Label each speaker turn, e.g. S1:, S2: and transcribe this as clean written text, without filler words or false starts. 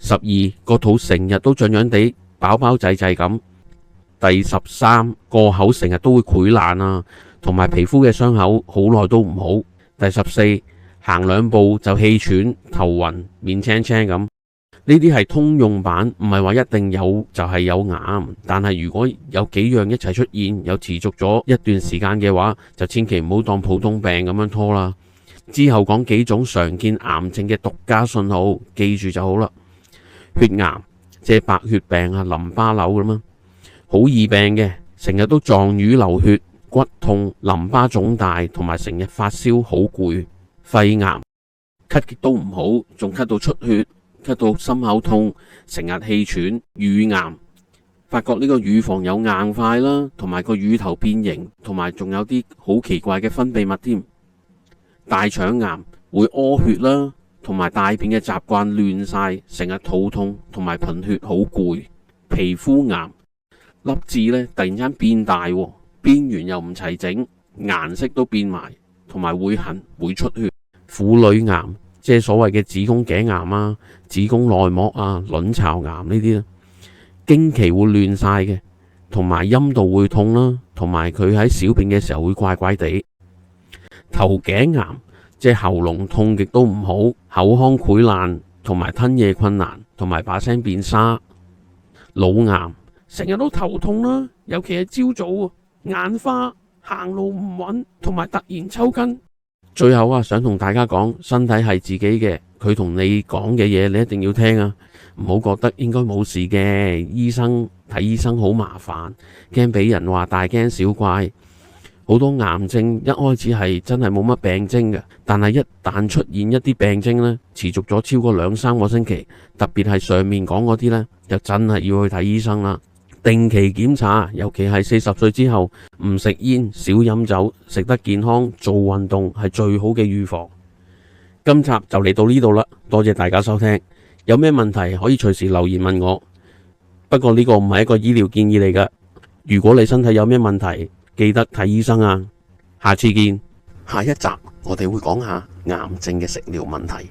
S1: 12個肚成日都脹脹地飽飽滯滯咁。第13個口成日都會潰爛啊，同埋皮膚嘅傷口好耐都唔好。第14行2步就氣喘、頭暈、面青青咁。呢啲係通用版，唔係話一定有就係有癌。但係如果有幾樣一齊出現，又持續咗一段時間嘅話，就千祈唔好當普通病咁樣拖啦。之後講幾種常見癌症嘅獨家信號，記住就好啦。血癌即係白血病啊、淋巴瘤咁啊，好易病嘅，成日都撞瘀流血、骨痛、淋巴腫大，同埋成日發燒好攰。肺癌咳極都唔好，仲咳到出血，咳到心口痛，成日氣喘。乳癌發覺呢個乳房有硬塊啦，同埋個乳頭變形，同埋仲有啲好奇怪嘅分泌物添。大腸癌會屙血啦，同埋大便嘅習慣亂晒，成日肚痛同埋貧血好攰。皮膚癌粒痣呢突然間變大，邊緣又唔齊整，顏色都變埋，同埋會痕會出血。婦女癌即係所謂嘅子宮頸癌啊、子宮內膜啊、卵巢癌呢啲啦，經期會亂晒嘅，同埋陰道會痛啦，同埋佢喺小便嘅時候會怪怪地。頭頸癌即係喉嚨痛極都唔好，口腔潰爛，同埋吞嘢困難，同埋把聲變沙。腦癌成日都頭痛啦，尤其係朝早眼花、行路唔穩，同埋突然抽筋。最後啊，想同大家講，身體係自己嘅，佢同你講嘅嘢你一定要聽啊，唔好覺得應該冇事嘅。睇醫生好麻煩，驚俾人話大驚小怪。好多癌症一開始係真係冇乜病徵嘅，但係一旦出現一啲病徵呢，持續咗超過2-3個星期，特別係上面講嗰啲呢，就真係要去睇醫生啦。定期檢查，尤其係40歲之後，唔食煙、少飲酒，食得健康，做運動係最好嘅預防。今集就嚟到呢度啦，多謝大家收聽。有咩問題可以隨時留言問我。不過呢個唔係一個醫療建議嚟㗎。如果你身體有咩問題，記得睇醫生啊。下次見。下一集我哋會講下癌症嘅食療問題。